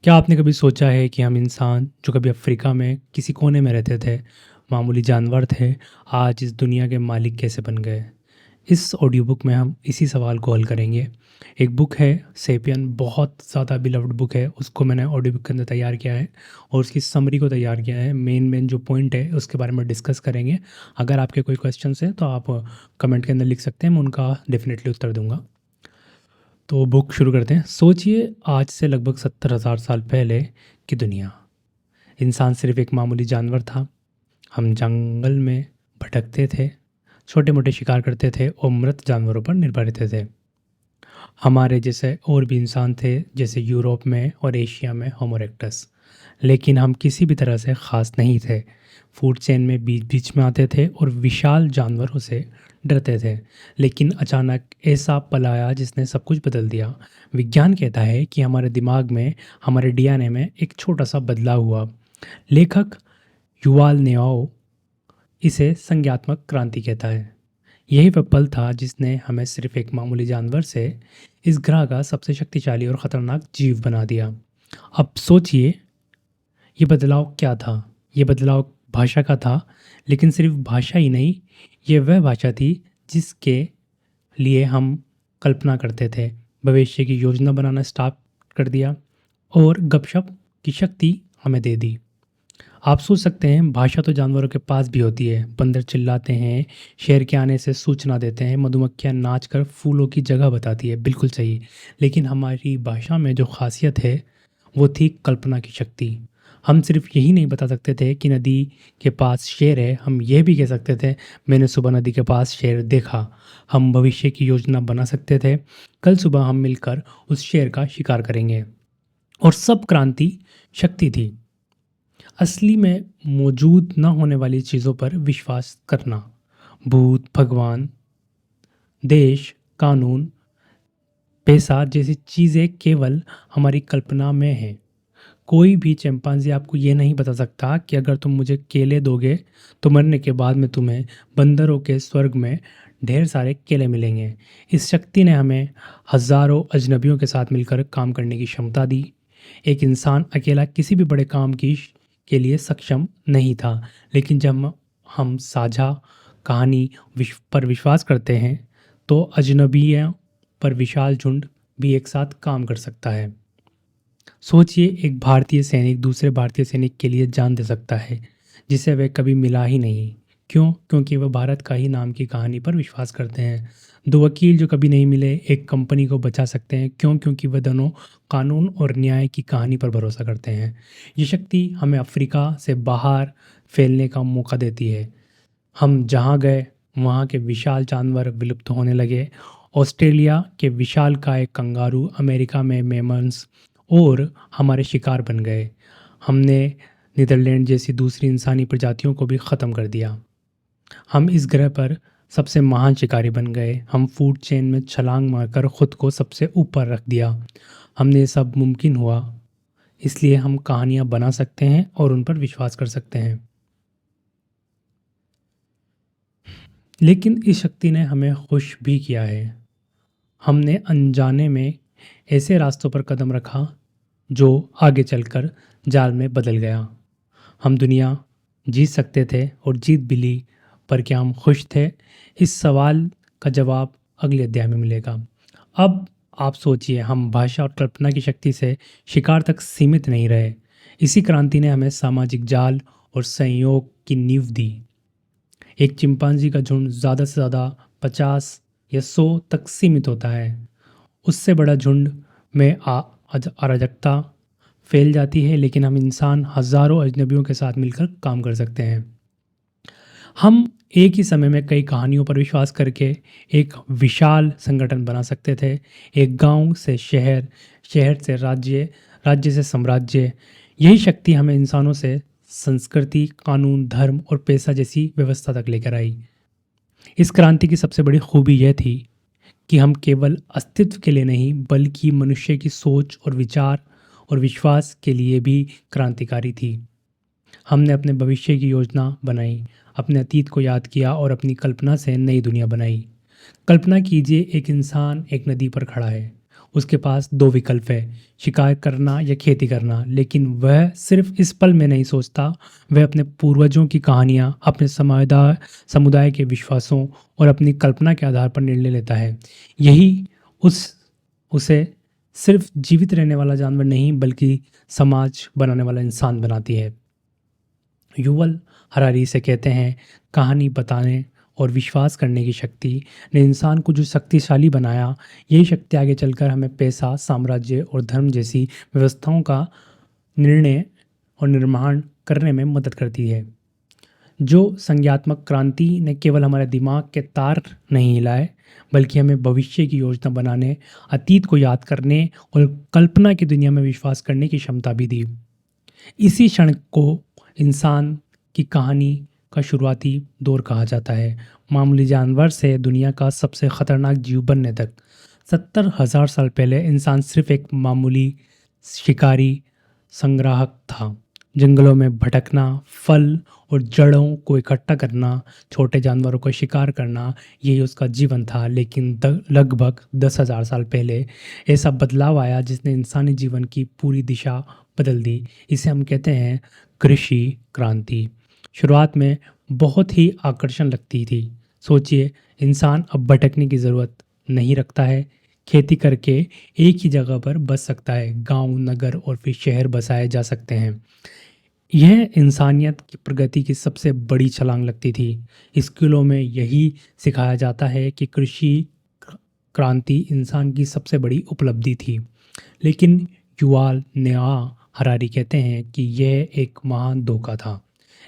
क्या आपने कभी सोचा है कि हम इंसान जो कभी अफ्रीका में किसी कोने में रहते थे, मामूली जानवर थे, आज इस दुनिया के मालिक कैसे बन गए? इस ऑडियो बुक में हम इसी सवाल को हल करेंगे। एक बुक है सेपियन, बहुत ज़्यादा बिलव्ड बुक है, उसको मैंने ऑडियो बुक के अंदर तैयार किया है और उसकी समरी को तैयार किया है। मेन जो पॉइंट है उसके बारे में डिस्कस करेंगे। अगर आपके कोई क्वेश्चंस हैं तो आप कमेंट के अंदर लिख सकते हैं, मैं उनका डेफिनेटली उत्तर दूंगा। तो बुक शुरू करते हैं। सोचिए आज से लगभग 70,000 साल पहले की दुनिया। इंसान सिर्फ एक मामूली जानवर था। हम जंगल में भटकते थे, छोटे मोटे शिकार करते थे और मृत जानवरों पर निर्भर रहते थे। हमारे जैसे और भी इंसान थे, जैसे यूरोप में और एशिया में होमो इरेक्टस, लेकिन हम किसी भी तरह से ख़ास नहीं थे। फूड चेन में बीच बीच में आते थे और विशाल जानवरों से डरते थे। लेकिन अचानक ऐसा पल आया जिसने सब कुछ बदल दिया। विज्ञान कहता है कि हमारे दिमाग में, हमारे डीएनए में एक छोटा सा बदलाव हुआ। लेखक युवाल नेओ इसे संज्ञात्मक क्रांति कहता है। यही वह पल था जिसने हमें सिर्फ एक मामूली जानवर से इस ग्रह का सबसे शक्तिशाली और ख़तरनाक जीव बना दिया। अब सोचिए, ये बदलाव क्या था? ये बदलाव भाषा का था, लेकिन सिर्फ भाषा ही नहीं, ये वह भाषा थी जिसके लिए हम कल्पना करते थे, भविष्य की योजना बनाना स्टार्ट कर दिया और गपशप की शक्ति हमें दे दी। आप सोच सकते हैं, भाषा तो जानवरों के पास भी होती है। बंदर चिल्लाते हैं, शेर के आने से सूचना देते हैं, मधुमक्खियाँ नाचकर फूलों की जगह बताती है, बिल्कुल सही। लेकिन हमारी भाषा में जो खासियत है वो थी कल्पना की शक्ति। हम सिर्फ यही नहीं बता सकते थे कि नदी के पास शेर है, हम यह भी कह सकते थे मैंने सुबह नदी के पास शेर देखा। हम भविष्य की योजना बना सकते थे, कल सुबह हम मिलकर उस शेर का शिकार करेंगे। और सब क्रांति शक्ति थी। असली में मौजूद न होने वाली चीज़ों पर विश्वास करना, भूत, भगवान, देश, कानून, पैसा जैसी चीज़ें केवल हमारी कल्पना में हैं। कोई भी चिंपांजी आपको ये नहीं बता सकता कि अगर तुम मुझे केले दोगे तो मरने के बाद में तुम्हें बंदरों के स्वर्ग में ढेर सारे केले मिलेंगे। इस शक्ति ने हमें हजारों अजनबियों के साथ मिलकर काम करने की क्षमता दी। एक इंसान अकेला किसी भी बड़े काम के लिए सक्षम नहीं था, लेकिन जब हम साझा कहानी पर विश्वास करते हैं तो अजनबियों पर विशाल झुंड भी एक साथ काम कर सकता है। सोचिए, एक भारतीय सैनिक दूसरे भारतीय सैनिक के लिए जान दे सकता है जिसे वह कभी मिला ही नहीं। क्यों? क्योंकि वह भारत का ही नाम की कहानी पर विश्वास करते हैं। दो वकील जो कभी नहीं मिले एक कंपनी को बचा सकते हैं। क्यों? क्योंकि वह दोनों कानून और न्याय की कहानी पर भरोसा करते हैं। ये शक्ति हमें अफ्रीका से बाहर फैलने का मौका देती है। हम जहाँ गए वहाँ के विशाल जानवर विलुप्त होने लगे। ऑस्ट्रेलिया के विशालकाय कंगारू अमेरिका में मेमन्स और हमारे शिकार बन गए। हमने नीदरलैंड जैसी दूसरी इंसानी प्रजातियों को भी ख़त्म कर दिया। हम इस ग्रह पर सबसे महान शिकारी बन गए। हम फूड चेन में छलांग मारकर खुद को सबसे ऊपर रख दिया। हमने ये सब मुमकिन हुआ इसलिए हम कहानियाँ बना सकते हैं और उन पर विश्वास कर सकते हैं। लेकिन इस शक्ति ने हमें खुश भी किया है। हमने अनजाने में ऐसे रास्तों पर कदम रखा जो आगे चलकर जाल में बदल गया। हम दुनिया जीत सकते थे और जीत भी ली, पर क्या हम खुश थे? इस सवाल का जवाब अगले अध्याय में मिलेगा। अब आप सोचिए, हम भाषा और कल्पना की शक्ति से शिकार तक सीमित नहीं रहे। इसी क्रांति ने हमें सामाजिक जाल और सहयोग की नींव दी। एक चिंपांजी का झुंड ज़्यादा से ज़्यादा 50 या 100 तक सीमित होता है। उससे बड़ा झुंड में अराजकता फैल जाती है, लेकिन हम इंसान हजारों अजनबियों के साथ मिलकर काम कर सकते हैं। हम एक ही समय में कई कहानियों पर विश्वास करके एक विशाल संगठन बना सकते थे। एक गांव से शहर, शहर से राज्य, राज्य से साम्राज्य। यही शक्ति हमें इंसानों से संस्कृति, कानून, धर्म और पैसा जैसी व्यवस्था तक लेकर आई। इस क्रांति की सबसे बड़ी खूबी यह थी कि हम केवल अस्तित्व के लिए नहीं, बल्कि मनुष्य की सोच और विचार और विश्वास के लिए भी क्रांतिकारी थी। हमने अपने भविष्य की योजना बनाई, अपने अतीत को याद किया और अपनी कल्पना से नई दुनिया बनाई। कल्पना कीजिए, एक इंसान एक नदी पर खड़ा है। उसके पास दो विकल्प है, शिकार करना या खेती करना, लेकिन वह सिर्फ इस पल में नहीं सोचता। वह अपने पूर्वजों की कहानियाँ, अपने समुदाय के विश्वासों और अपनी कल्पना के आधार पर निर्णय लेता है। यही उस उसे सिर्फ जीवित रहने वाला जानवर नहीं बल्कि समाज बनाने वाला इंसान बनाती है। युवल हरारी से कहते हैं, कहानी बताने और विश्वास करने की शक्ति ने इंसान को जो शक्तिशाली बनाया, यही शक्ति आगे चलकर हमें पैसा, साम्राज्य और धर्म जैसी व्यवस्थाओं का निर्णय और निर्माण करने में मदद करती है। जो संज्ञात्मक क्रांति ने केवल हमारे दिमाग के तार नहीं हिलाए, बल्कि हमें भविष्य की योजना बनाने, अतीत को याद करने और कल्पना की दुनिया में विश्वास करने की क्षमता भी दी। इसी क्षण को इंसान की कहानी का शुरुआती दौर कहा जाता है, मामूली जानवर से दुनिया का सबसे खतरनाक जीव बनने तक। 70,000 साल पहले इंसान सिर्फ एक मामूली शिकारी संग्राहक था। जंगलों में भटकना, फल और जड़ों को इकट्ठा करना, छोटे जानवरों का शिकार करना, यही उसका जीवन था। लेकिन लगभग 10,000 साल पहले ऐसा बदलाव आया जिसने इंसानी जीवन की पूरी दिशा बदल दी। इसे हम कहते हैं कृषि क्रांति। शुरुआत में बहुत ही आकर्षण लगती थी। सोचिए, इंसान अब भटकने की ज़रूरत नहीं रखता है। खेती करके एक ही जगह पर बस सकता है। गांव, नगर और फिर शहर बसाए जा सकते हैं। यह इंसानियत की प्रगति की सबसे बड़ी छलांग लगती थी। स्कूलों में यही सिखाया जाता है कि कृषि क्रांति इंसान की सबसे बड़ी उपलब्धि थी। लेकिन युवाल नोआ हरारी कहते हैं कि यह एक महान धोखा था।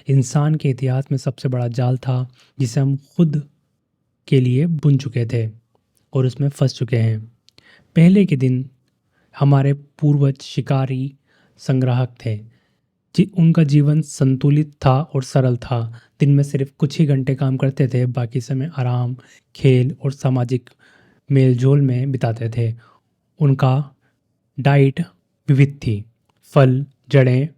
इंसान के इतिहास में सबसे बड़ा जाल था जिसे हम खुद के लिए बुन चुके थे और उसमें फंस चुके हैं। पहले के दिन हमारे पूर्वज शिकारी संग्राहक थे। उनका जीवन संतुलित था और सरल था। दिन में सिर्फ कुछ ही घंटे काम करते थे, बाकी समय आराम, खेल और सामाजिक मेलजोल में बिताते थे। उनका डाइट विविध थी, फल, जड़ें,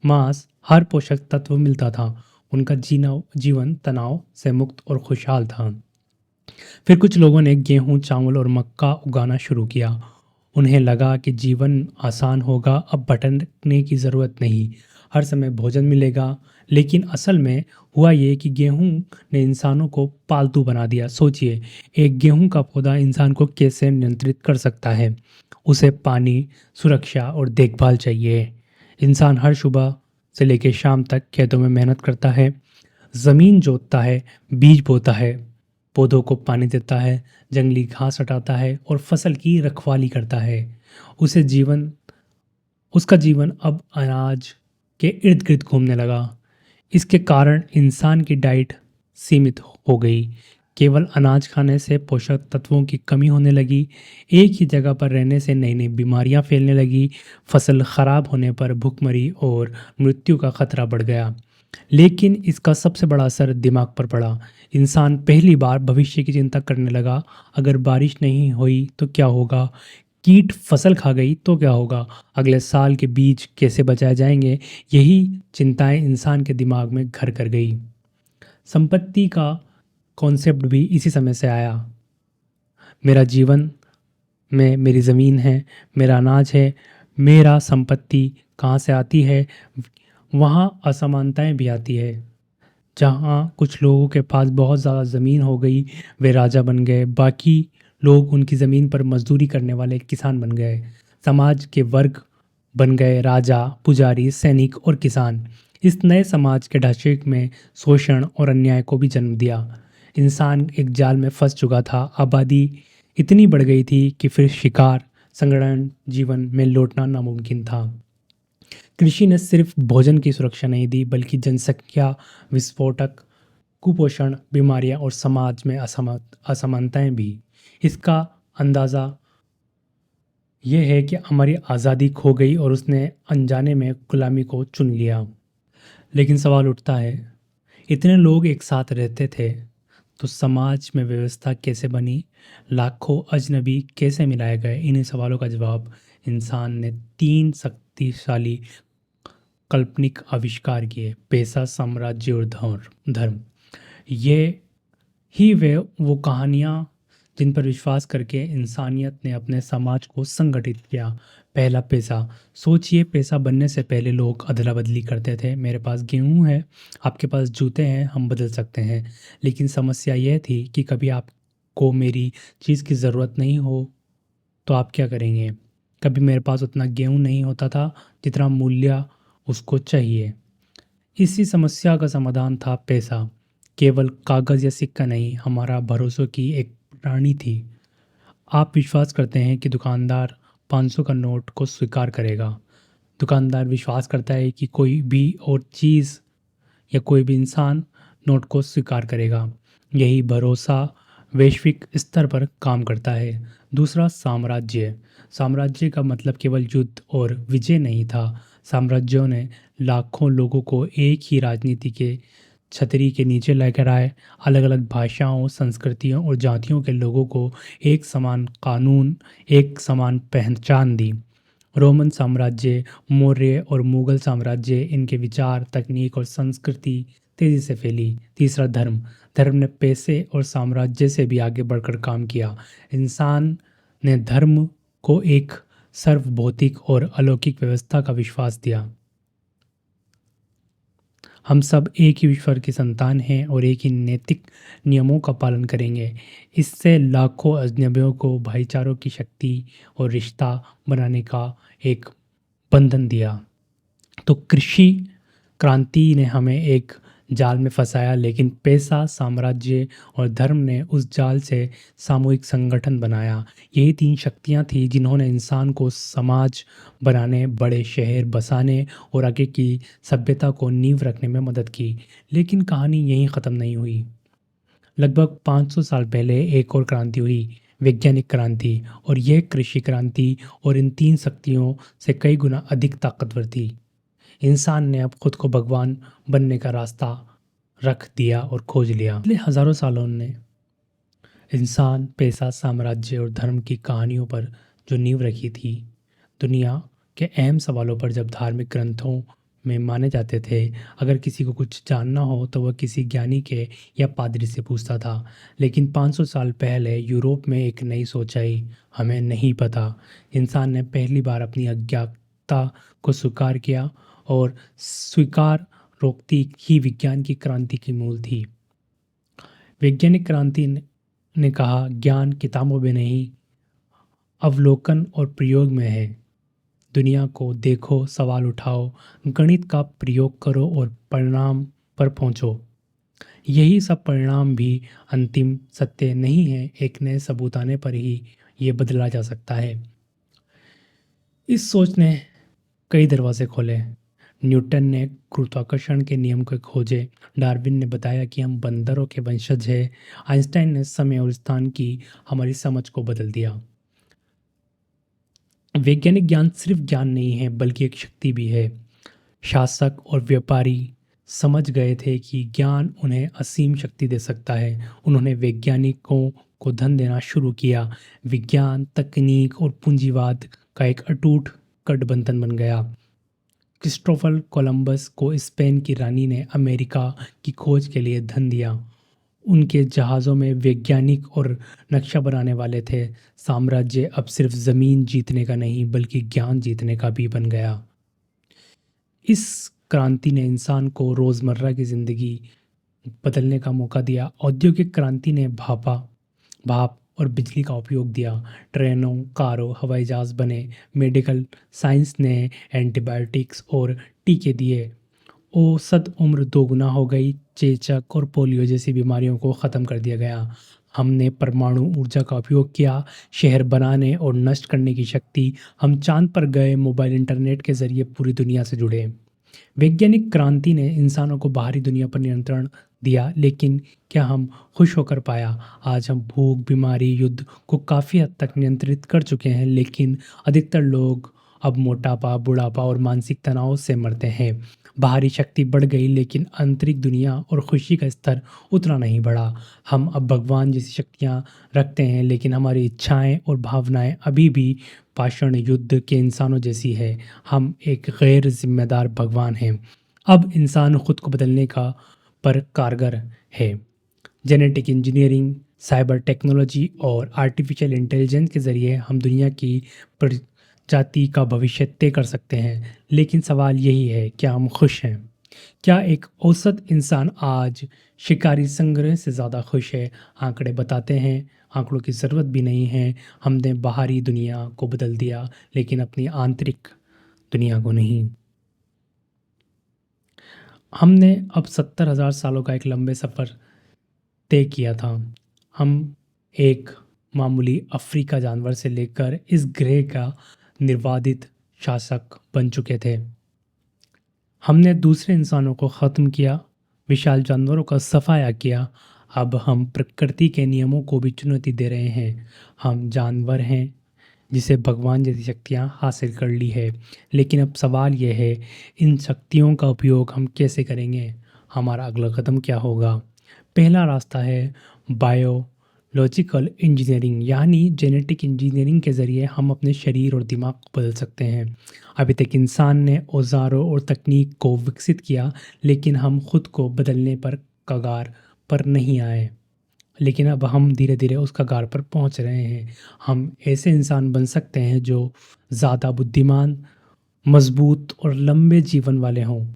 मांस, हर पोषक तत्व मिलता था। उनका जीवन तनाव से मुक्त और खुशहाल था। फिर कुछ लोगों ने गेहूं, चावल और मक्का उगाना शुरू किया। उन्हें लगा कि जीवन आसान होगा, अब भटकने की ज़रूरत नहीं, हर समय भोजन मिलेगा। लेकिन असल में हुआ ये कि गेहूं ने इंसानों को पालतू बना दिया। सोचिए, एक गेहूं का पौधा इंसान को कैसे नियंत्रित कर सकता है। उसे पानी, सुरक्षा और देखभाल चाहिए। इंसान हर सुबह से लेकर शाम तक खेतों में मेहनत करता है, ज़मीन जोतता है, बीज बोता है, पौधों को पानी देता है, जंगली घास हटाता है और फसल की रखवाली करता है। उसे जीवन उसका जीवन अब अनाज के इर्द गिर्द घूमने लगा। इसके कारण इंसान की डाइट सीमित हो गई। केवल अनाज खाने से पोषक तत्वों की कमी होने लगी। एक ही जगह पर रहने से नई नई बीमारियां फैलने लगी। फसल खराब होने पर भूखमरी और मृत्यु का खतरा बढ़ गया। लेकिन इसका सबसे बड़ा असर दिमाग पर पड़ा। इंसान पहली बार भविष्य की चिंता करने लगा। अगर बारिश नहीं हुई तो क्या होगा? कीट फसल खा गई तो क्या होगा? अगले साल के बीज कैसे बचाए जाएंगे? यही चिंताएं इंसान के दिमाग में घर कर गई। संपत्ति का कॉन्सेप्ट भी इसी समय से आया। मेरा जीवन में मेरी ज़मीन है, मेरा अनाज है, मेरा संपत्ति कहाँ से आती है? वहाँ असमानताएं भी आती है। जहाँ कुछ लोगों के पास बहुत ज़्यादा ज़मीन हो गई, वे राजा बन गए। बाकी लोग उनकी ज़मीन पर मजदूरी करने वाले किसान बन गए। समाज के वर्ग बन गए राजा, पुजारी, सैनिक और किसान। इस नए समाज के ढांचे में शोषण और अन्याय को भी जन्म दिया। इंसान एक जाल में फंस चुका था। आबादी इतनी बढ़ गई थी कि फिर शिकार, संग्रहण, जीवन में लौटना नामुमकिन था। कृषि ने सिर्फ भोजन की सुरक्षा नहीं दी, बल्कि जनसंख्या विस्फोटक, कुपोषण, बीमारियां और समाज में असमानताएं भी। इसका अंदाज़ा यह है कि हमारी आज़ादी खो गई और उसने अनजाने में गुलामी को चुन लिया। लेकिन सवाल उठता है, इतने लोग एक साथ रहते थे तो समाज में व्यवस्था कैसे बनी? लाखों अजनबी कैसे मिलाए गए? इन्हीं सवालों का जवाब इंसान ने 3 शक्तिशाली काल्पनिक आविष्कार किए: पैसा, साम्राज्य और धर्म। ये ही वे वो कहानियाँ जिन पर विश्वास करके इंसानियत ने अपने समाज को संगठित किया। पहला, पैसा। सोचिए, पैसा बनने से पहले लोग अदला बदली करते थे। मेरे पास गेहूं है, आपके पास जूते हैं, हम बदल सकते हैं। लेकिन समस्या यह थी कि कभी आपको मेरी चीज़ की ज़रूरत नहीं हो तो आप क्या करेंगे? कभी मेरे पास उतना गेहूं नहीं होता था जितना मूल्य उसको चाहिए। इसी समस्या का समाधान था पैसा। केवल कागज़ या सिक्का नहीं, हमारा भरोसों की एक प्रणाली थी। आप विश्वास करते हैं कि दुकानदार 500 का नोट को स्वीकार करेगा। दुकानदार विश्वास करता है कि कोई भी और चीज़ या कोई भी इंसान नोट को स्वीकार करेगा। यही भरोसा वैश्विक स्तर पर काम करता है। दूसरा, साम्राज्य। साम्राज्य का मतलब केवल युद्ध और विजय नहीं था। साम्राज्यों ने लाखों लोगों को एक ही राजनीति के छतरी के नीचे लेकर आए। अलग अलग भाषाओं, संस्कृतियों और जातियों के लोगों को एक समान कानून, एक समान पहचान दी। रोमन साम्राज्य, मौर्य और मुगल साम्राज्य, इनके विचार, तकनीक और संस्कृति तेजी से फैली। तीसरा, धर्म। धर्म ने पैसे और साम्राज्य से भी आगे बढ़कर काम किया। इंसान ने धर्म को एक सर्वभौतिक और अलौकिक व्यवस्था का विश्वास दिया। हम सब एक ही ईश्वर की संतान हैं और एक ही नैतिक नियमों का पालन करेंगे। इससे लाखों अजनबियों को भाईचारों की शक्ति और रिश्ता बनाने का एक बंधन दिया। तो कृषि क्रांति ने हमें एक जाल में फंसाया, लेकिन पैसा, साम्राज्य और धर्म ने उस जाल से सामूहिक संगठन बनाया। यही तीन शक्तियां थी जिन्होंने इंसान को समाज बनाने, बड़े शहर बसाने और आगे की सभ्यता को नींव रखने में मदद की। लेकिन कहानी यहीं ख़त्म नहीं हुई। लगभग 500 साल पहले एक और क्रांति हुई, वैज्ञानिक क्रांति। और यह कृषि क्रांति और इन तीन शक्तियों से कई गुना अधिक ताकतवर थी। इंसान ने अब खुद को भगवान बनने का रास्ता रख दिया और खोज लिया। पिछले हजारों सालों ने इंसान, पैसा, साम्राज्य और धर्म की कहानियों पर जो नींव रखी थी, दुनिया के अहम सवालों पर जब धार्मिक ग्रंथों में माने जाते थे। अगर किसी को कुछ जानना हो तो वह किसी ज्ञानी के या पादरी से पूछता था। लेकिन 500 साल पहले यूरोप में एक नई सोच आई, हमें नहीं पता। इंसान ने पहली बार अपनी अज्ञातता को स्वीकार किया, और स्वीकार रोकती ही विज्ञान की क्रांति की मूल थी। वैज्ञानिक क्रांति ने कहा, ज्ञान किताबों में नहीं, अवलोकन और प्रयोग में है। दुनिया को देखो, सवाल उठाओ, गणित का प्रयोग करो और परिणाम पर पहुंचो। यही सब परिणाम भी अंतिम सत्य नहीं है, एक नए सबूत आने पर ही ये बदला जा सकता है। इस सोच ने कई दरवाजे खोले। न्यूटन ने गुरुत्वाकर्षण के नियम को खोजे। डार्विन ने बताया कि हम बंदरों के वंशज हैं। आइंस्टाइन ने समय और स्थान की हमारी समझ को बदल दिया। वैज्ञानिक ज्ञान सिर्फ ज्ञान नहीं है, बल्कि एक शक्ति भी है। शासक और व्यापारी समझ गए थे कि ज्ञान उन्हें असीम शक्ति दे सकता है। उन्होंने वैज्ञानिकों को धन देना शुरू किया। विज्ञान, तकनीक और पूंजीवाद का एक अटूट गठबंधन बन गया। क्रिस्टोफर कोलंबस को स्पेन की रानी ने अमेरिका की खोज के लिए धन दिया। उनके जहाज़ों में वैज्ञानिक और नक्शा बनाने वाले थे। साम्राज्य अब सिर्फ ज़मीन जीतने का नहीं, बल्कि ज्ञान जीतने का भी बन गया। इस क्रांति ने इंसान को रोज़मर्रा की ज़िंदगी बदलने का मौका दिया। औद्योगिक क्रांति ने भाप और बिजली का उपयोग दिया। ट्रेनों, कारों, हवाई जहाज़ बने। मेडिकल साइंस ने एंटीबायोटिक्स और टीके दिए। औसत उम्र दोगुना हो गई। चेचक और पोलियो जैसी बीमारियों को ख़त्म कर दिया गया। हमने परमाणु ऊर्जा का उपयोग किया, शहर बनाने और नष्ट करने की शक्ति। हम चांद पर गए, मोबाइल इंटरनेट के ज़रिए पूरी दुनिया से जुड़े। वैज्ञानिक क्रांति ने इंसानों को बाहरी दुनिया पर नियंत्रण दिया, लेकिन क्या हम खुश होकर पाया? आज हम भूख, बीमारी, युद्ध को काफ़ी हद तक नियंत्रित कर चुके हैं, लेकिन अधिकतर लोग अब मोटापा, बुढ़ापा और मानसिक तनाव से मरते हैं। बाहरी शक्ति बढ़ गई, लेकिन आंतरिक दुनिया और खुशी का स्तर उतना नहीं बढ़ा। हम अब भगवान जैसी शक्तियाँ रखते हैं, लेकिन हमारी इच्छाएं और भावनाएं अभी भी पाषाण युद्ध के इंसानों जैसी है। हम एक गैर जिम्मेदार भगवान हैं। अब इंसान खुद को बदलने का पर कारगर है। जेनेटिक इंजीनियरिंग, साइबर टेक्नोलॉजी और आर्टिफिशियल इंटेलिजेंस के ज़रिए हम दुनिया की प्रजाति का भविष्य तय कर सकते हैं। लेकिन सवाल यही है, क्या हम खुश हैं? क्या एक औसत इंसान आज शिकारी संग्रह से ज़्यादा खुश है? आंकड़े बताते हैं, आंकड़ों की ज़रूरत भी नहीं है। हमने बाहरी दुनिया को बदल दिया, लेकिन अपनी आंतरिक दुनिया को नहीं। हमने अब 70,000 सालों का एक लंबे सफ़र तय किया था। हम एक मामूली अफ्रीका जानवर से लेकर इस ग्रह का निर्वादित शासक बन चुके थे। हमने दूसरे इंसानों को ख़त्म किया, विशाल जानवरों का सफाया किया। अब हम प्रकृति के नियमों को भी चुनौती दे रहे हैं। हम जानवर हैं जिसे भगवान जैसी शक्तियाँ हासिल कर ली है। लेकिन अब सवाल यह है, इन शक्तियों का उपयोग हम कैसे करेंगे? हमारा अगला कदम क्या होगा? पहला रास्ता है बायोलॉजिकल इंजीनियरिंग, यानी जेनेटिक इंजीनियरिंग के ज़रिए हम अपने शरीर और दिमाग को बदल सकते हैं। अभी तक इंसान ने औज़ारों और तकनीक को विकसित किया, लेकिन हम खुद को बदलने पर कगार पर नहीं आए। लेकिन अब हम धीरे-धीरे उस कगार पर पहुंच रहे हैं। हम ऐसे इंसान बन सकते हैं जो ज़्यादा बुद्धिमान, मजबूत और लंबे जीवन वाले हों,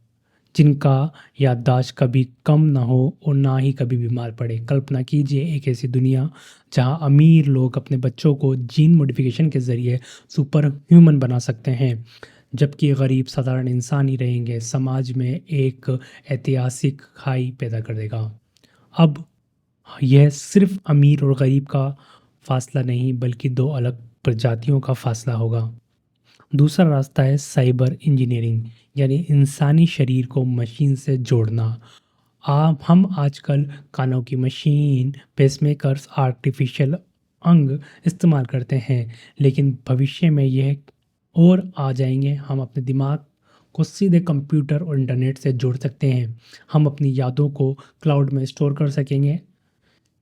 जिनका याददाश्त कभी कम ना हो और ना ही कभी बीमार पड़े। कल्पना कीजिए एक ऐसी दुनिया जहां अमीर लोग अपने बच्चों को जीन मॉडिफिकेशन के ज़रिए सुपर ह्यूमन बना सकते हैं, जबकि गरीब साधारण इंसान ही रहेंगे। समाज में एक ऐतिहासिक खाई पैदा कर देगा। अब यह सिर्फ अमीर और गरीब का फासला नहीं, बल्कि दो अलग प्रजातियों का फासला होगा। दूसरा रास्ता है साइबर इंजीनियरिंग, यानी इंसानी शरीर को मशीन से जोड़ना। आप हम आजकल कानों की मशीन, पेसमेकर्स, आर्टिफिशियल अंग इस्तेमाल करते हैं, लेकिन भविष्य में यह और आ जाएंगे। हम अपने दिमाग को सीधे कंप्यूटर और इंटरनेट से जोड़ सकते हैं। हम अपनी यादों को क्लाउड में स्टोर कर सकेंगे,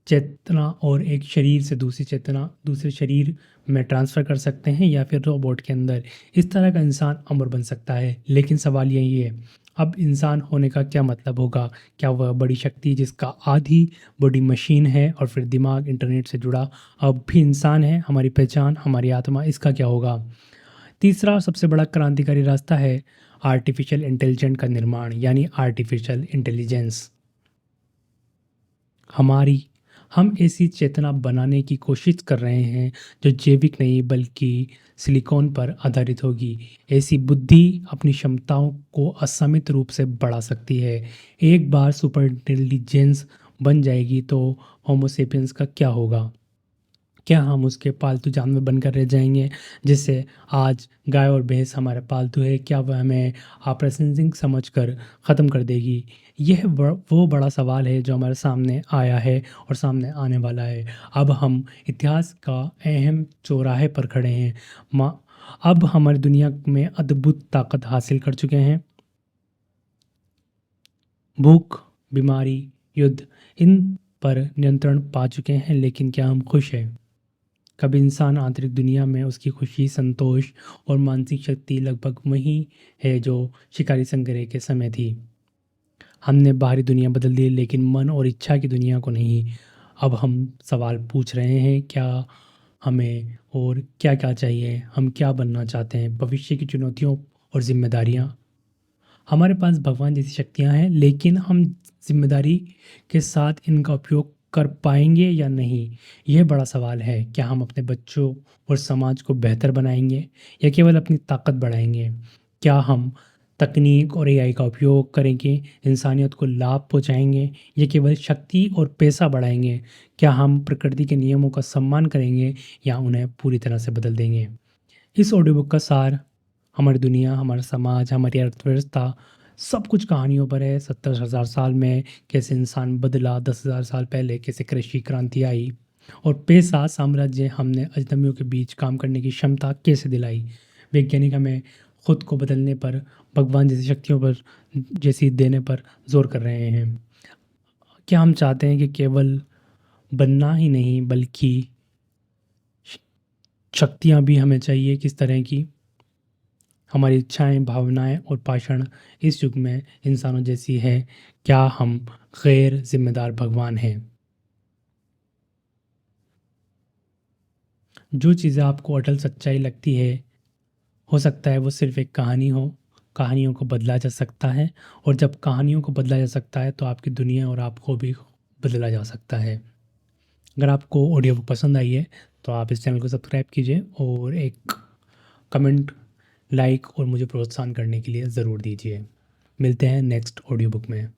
चेतना, और एक शरीर से दूसरी चेतना दूसरे शरीर में ट्रांसफ़र कर सकते हैं, या फिर रोबोट के अंदर। इस तरह का इंसान अमर बन सकता है। लेकिन सवाल यही है, अब इंसान होने का क्या मतलब होगा? क्या वह बड़ी शक्ति जिसका आधी बॉडी मशीन है और फिर दिमाग इंटरनेट से जुड़ा अब भी इंसान है? हमारी पहचान, हमारी आत्मा, इसका क्या होगा? तीसरा सबसे बड़ा क्रांतिकारी रास्ता है आर्टिफिशियल इंटेलिजेंट का निर्माण, यानी आर्टिफिशियल इंटेलिजेंस। हमारी हम ऐसी चेतना बनाने की कोशिश कर रहे हैं जो जैविक नहीं बल्कि सिलिकॉन पर आधारित होगी। ऐसी बुद्धि अपनी क्षमताओं को असीमित रूप से बढ़ा सकती है। एक बार सुपर इंटेलिजेंस बन जाएगी तो होमो सेपियंस का क्या होगा? क्या हम उसके पालतू जानवर बनकर रह जाएंगे? जैसे आज गाय और भैंस हमारे पालतू है, क्या वह हमें अप्रासंगिक समझकर ख़त्म कर देगी? यह वो बड़ा सवाल है जो हमारे सामने आया है और सामने आने वाला है। अब हम इतिहास का अहम चौराहे पर खड़े हैं। अब हमारी दुनिया में अद्भुत ताकत हासिल कर चुके हैं। भूख, बीमारी, युद्ध, इन पर नियंत्रण पा चुके हैं, लेकिन क्या हम खुश हैं? कभी इंसान आंतरिक दुनिया में उसकी खुशी, संतोष और मानसिक शक्ति लगभग वही है जो शिकारी संग्रह के समय थी। हमने बाहरी दुनिया बदल दी, लेकिन मन और इच्छा की दुनिया को नहीं। अब हम सवाल पूछ रहे हैं, क्या हमें और क्या क्या चाहिए? हम क्या बनना चाहते हैं? भविष्य की चुनौतियों और जिम्मेदारियाँ। हमारे पास भगवान जैसी शक्तियाँ हैं, लेकिन हम जिम्मेदारी के साथ इनका उपयोग कर पाएंगे या नहीं? यह बड़ा सवाल है। क्या हम अपने बच्चों और समाज को बेहतर बनाएंगे या केवल अपनी ताकत बढ़ाएंगे? क्या हम तकनीक और एआई का उपयोग करेंगे, इंसानियत को लाभ पहुंचाएंगे या केवल शक्ति और पैसा बढ़ाएंगे? क्या हम प्रकृति के नियमों का सम्मान करेंगे या उन्हें पूरी तरह से बदल देंगे? इस ऑडियो बुक का सार हमारी दुनिया, हमारा समाज, हमारी अर्थव्यवस्था, सब कुछ कहानियों पर है। 70,000 साल में कैसे इंसान बदला, 10,000 साल पहले कैसे कृषि क्रांति आई, और पैसा साम्राज्य हमने अजनबियों के बीच काम करने की क्षमता कैसे दिलाई। वैज्ञानिक हमें खुद को बदलने पर, भगवान जैसी शक्तियों पर जैसी देने पर जोर कर रहे हैं। क्या हम चाहते हैं कि केवल बनना ही नहीं बल्कि शक्तियाँ भी हमें चाहिए? किस तरह की? हमारी इच्छाएं, भावनाएं और पाषाण इस युग में इंसानों जैसी है? क्या हम गैर जिम्मेदार भगवान हैं? जो चीज़ें आपको अटल सच्चाई लगती है, हो सकता है वो सिर्फ़ एक कहानी हो। कहानियों को बदला जा सकता है, और जब कहानियों को बदला जा सकता है तो आपकी दुनिया और आपको भी बदला जा सकता है। अगर आपको ऑडियो बुक पसंद आई है तो आप इस चैनल को सब्सक्राइब कीजिए और एक कमेंट, लाइक और मुझे प्रोत्साहन करने के लिए ज़रूर दीजिए। मिलते हैं नेक्स्ट ऑडियो बुक में।